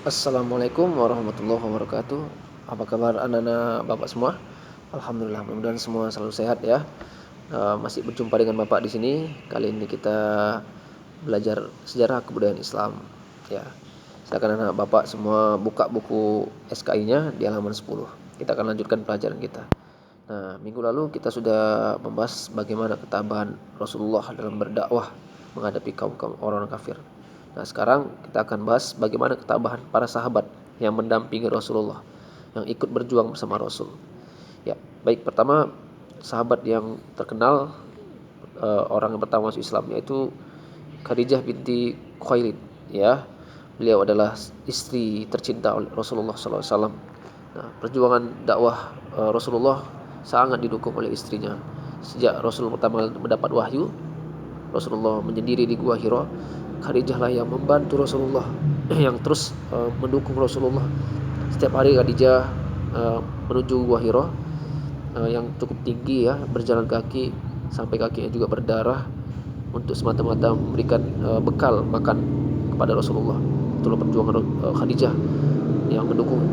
Assalamualaikum warahmatullahi wabarakatuh. Apa kabar anak-anak Bapak semua? Alhamdulillah, mudah-mudahan semua selalu sehat ya. Masih berjumpa dengan Bapak di sini. Kali ini kita belajar sejarah kebudayaan Islam. Ya, silakan anak Bapak semua buka buku SKI-nya di halaman 10. Kita akan lanjutkan pelajaran kita. Nah, minggu lalu kita sudah membahas bagaimana ketabahan Rasulullah dalam berdakwah menghadapi kaum-kaum orang kafir. Nah, sekarang kita akan bahas bagaimana ketabahan para sahabat yang mendampingi Rasulullah, yang ikut berjuang bersama Rasul. Ya, baik, pertama sahabat yang terkenal, orang yang pertama masuk Islam yaitu Khadijah binti Khuwailid. Ya, beliau adalah istri tercinta oleh Rasulullah SAW. Nah, perjuangan dakwah Rasulullah sangat didukung oleh istrinya. Sejak Rasul pertama mendapat wahyu, Rasulullah menyendiri di Gua Hira, Khadijah lah yang membantu Rasulullah, yang terus mendukung Rasulullah. Setiap hari Khadijah menuju Gua Hira, yang cukup tinggi ya, berjalan kaki sampai kakinya juga berdarah untuk semata-mata memberikan bekal makan kepada Rasulullah. Itulah perjuangan Khadijah yang mendukung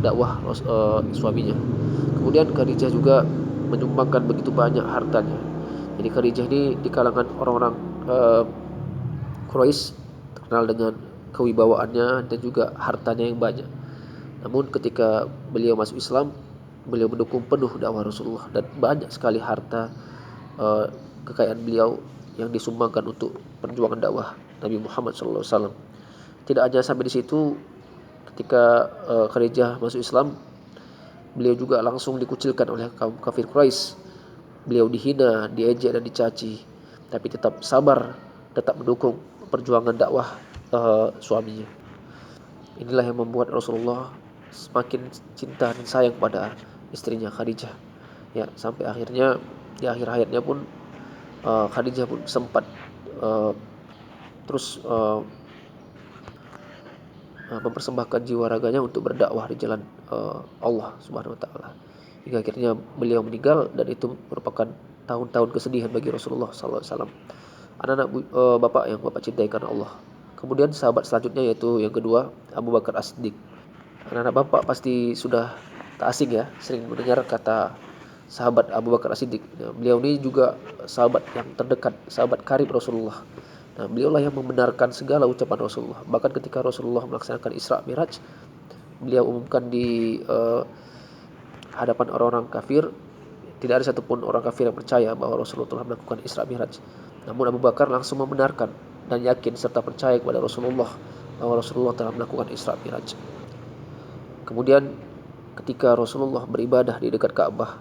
dakwah suaminya. Kemudian Khadijah juga menyumbangkan begitu banyak hartanya. Jadi Khadijah ini di kalangan orang-orang Quraisy terkenal dengan kewibawaannya dan juga hartanya yang banyak. Namun ketika beliau masuk Islam, beliau mendukung penuh dakwah Rasulullah dan banyak sekali harta kekayaan beliau yang disumbangkan untuk perjuangan dakwah Nabi Muhammad SAW. Tidak hanya sampai di situ, ketika Khadijah masuk Islam, beliau juga langsung dikucilkan oleh kaum kafir Quraisy. Beliau dihina, diejek dan dicaci, tapi tetap sabar, tetap mendukung perjuangan dakwah suaminya. Inilah yang membuat Rasulullah semakin cinta dan sayang pada istrinya Khadijah. Ya, sampai akhirnya di akhir hayatnya pun Khadijah pun sempat terus mempersembahkan jiwa raganya untuk berdakwah di jalan Allah Subhanahu wa taala. Hingga akhirnya beliau meninggal, dan itu merupakan tahun-tahun kesedihan bagi Rasulullah sallallahu alaihi wasallam. Anak-anak Bapak yang Bapak cintai karena Allah. Kemudian sahabat selanjutnya yaitu yang kedua, Abu Bakar As-Siddiq. Anak-anak Bapak pasti sudah tak asing ya, sering mendengar kata sahabat Abu Bakar As-Siddiq. Nah, beliau ini juga sahabat yang terdekat, sahabat karib Rasulullah. Nah, beliaulah yang membenarkan segala ucapan Rasulullah. Bahkan ketika Rasulullah melaksanakan Isra Miraj, beliau umumkan di hadapan orang-orang kafir, tidak ada satupun orang kafir yang percaya bahwa Rasulullah telah melakukan Isra Miraj. Namun Abu Bakar langsung membenarkan dan yakin serta percaya kepada Rasulullah bahwa Rasulullah telah melakukan Isra Miraj. Kemudian ketika Rasulullah beribadah di dekat Ka'bah,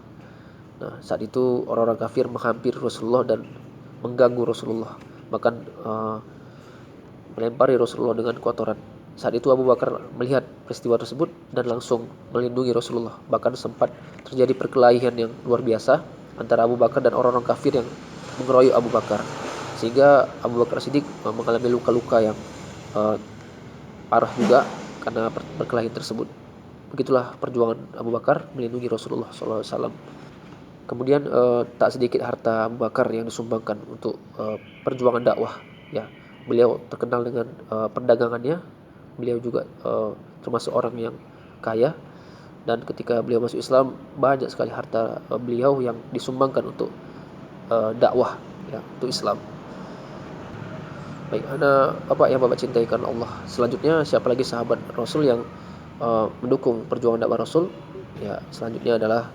nah saat itu orang-orang kafir menghampiri Rasulullah dan mengganggu Rasulullah, bahkan melempari Rasulullah dengan kotoran. Saat itu Abu Bakar melihat peristiwa tersebut dan langsung melindungi Rasulullah. Bahkan sempat terjadi perkelahian yang luar biasa antara Abu Bakar dan orang-orang kafir yang mengeroyok Abu Bakar, sehingga Abu Bakar Siddiq mengalami luka-luka yang parah juga karena perkelahian tersebut. Begitulah perjuangan Abu Bakar melindungi Rasulullah SAW. Kemudian tak sedikit harta Abu Bakar yang disumbangkan untuk perjuangan dakwah. Ya, beliau terkenal dengan perdagangannya. Beliau juga termasuk orang yang kaya, dan ketika beliau masuk Islam, banyak sekali harta beliau yang disumbangkan untuk dakwah ya, untuk Islam. Baik, Bapak yang Bapak cintai karena Allah. Selanjutnya siapa lagi sahabat Rasul yang mendukung perjuangan dakwah Rasul? Ya, selanjutnya adalah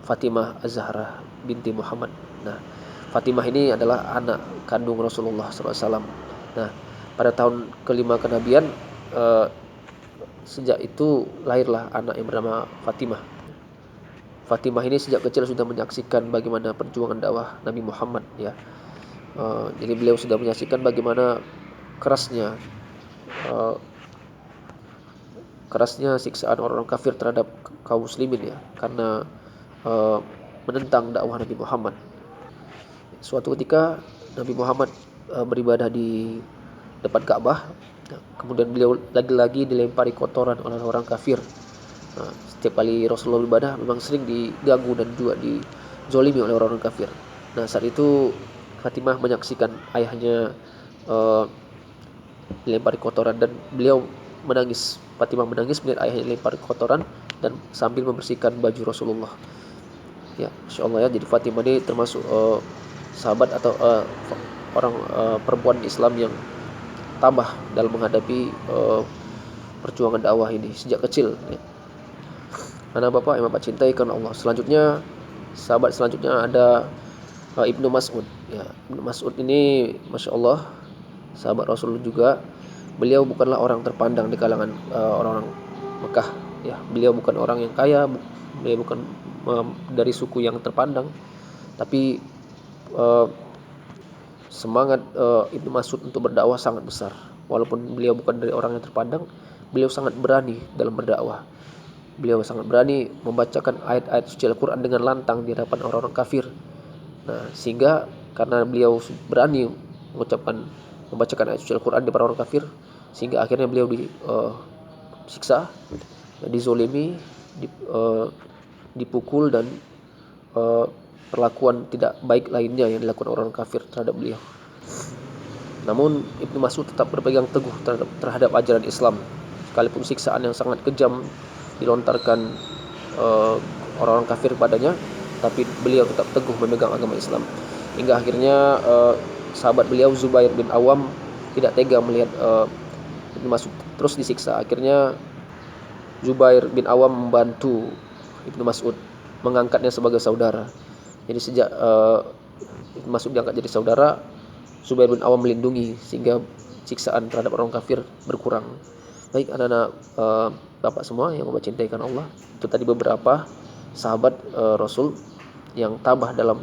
Fatimah Az-Zahra binti Muhammad. Nah, Fatimah ini adalah anak kandung Rasulullah SAW. Nah, pada tahun kelima kenabian, sejak itu lahirlah anak yang bernama Fatimah. Fatimah ini sejak kecil sudah menyaksikan bagaimana perjuangan dakwah Nabi Muhammad ya. Jadi beliau sudah menyaksikan bagaimana kerasnya siksaan orang-orang kafir terhadap kaum muslimin ya, karena menentang dakwah Nabi Muhammad. Suatu ketika Nabi Muhammad beribadah di depan Ka'bah, kemudian beliau lagi-lagi dilempari kotoran oleh orang kafir. Nah, setiap kali Rasulullah beribadah memang sering diganggu dan juga dizolimi oleh orang-orang kafir. Nah, saat itu Fatimah menyaksikan ayahnya dilempari kotoran, dan beliau menangis. Fatimah menangis melihat ayahnya lempar kotoran dan sambil membersihkan baju Rasulullah. Ya, Masya Allah ya. Jadi Fatimah ini termasuk sahabat atau orang perempuan Islam yang tabah dalam menghadapi perjuangan dakwah ini sejak kecil. Ya. Anak bapak yang bapak cintai karena Allah. Selanjutnya, sahabat selanjutnya ada Ibnu Mas'ud. Ya, Ibnu Mas'ud ini, Masya Allah, sahabat Rasul juga. Beliau bukanlah orang terpandang di kalangan orang-orang Mekah. Ya, beliau bukan orang yang kaya, beliau bukan dari suku yang terpandang, tapi semangat Ibnu Mas'ud untuk berdakwah sangat besar. Walaupun beliau bukan dari orang yang terpandang, beliau sangat berani dalam berdakwah. Beliau sangat berani membacakan ayat-ayat suci Al-Quran dengan lantang di hadapan orang-orang kafir. Nah, sehingga karena beliau berani membacakan ayat suci Al-Quran di depan orang kafir, sehingga akhirnya beliau disiksa, dizolimi, dipukul, dan perlakuan tidak baik lainnya yang dilakukan orang kafir terhadap beliau. Namun Ibnu Mas'ud tetap berpegang teguh terhadap ajaran Islam, sekalipun siksaan yang sangat kejam dilontarkan orang-orang kafir padanya, tapi beliau tetap teguh memegang agama Islam. Hingga akhirnya sahabat beliau Zubair bin Awam tidak tega melihat Ibnu Mas'ud terus disiksa. Akhirnya Zubair bin Awam membantu Ibnu Mas'ud, mengangkatnya sebagai saudara. Jadi sejak Ibnu Mas'ud diangkat jadi saudara, Zubair bin Awam melindungi sehingga siksaan terhadap orang kafir berkurang. Baik anak-anak bapak semua yang bapak cintai karena Allah, itu tadi beberapa sahabat Rasul yang tabah dalam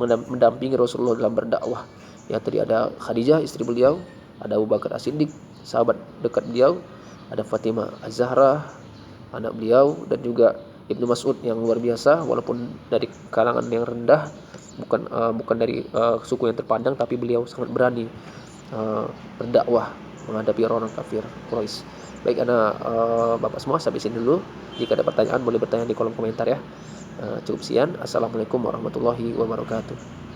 mendampingi Rasulullah dalam berdakwah. Ya, tadi ada Khadijah istri beliau, ada Abu Bakar As-Siddiq sahabat dekat beliau, ada Fatimah Az-Zahra anak beliau, dan juga Ibnu Mas'ud yang luar biasa, walaupun dari kalangan yang rendah, bukan dari suku yang terpandang, tapi beliau sangat berani berdakwah menghadapi orang-orang kafir Quraisy. Baik anak bapak semua, sampai sini dulu. Jika ada pertanyaan boleh bertanya di kolom komentar ya. Cukup sekian. Assalamualaikum warahmatullahi wabarakatuh.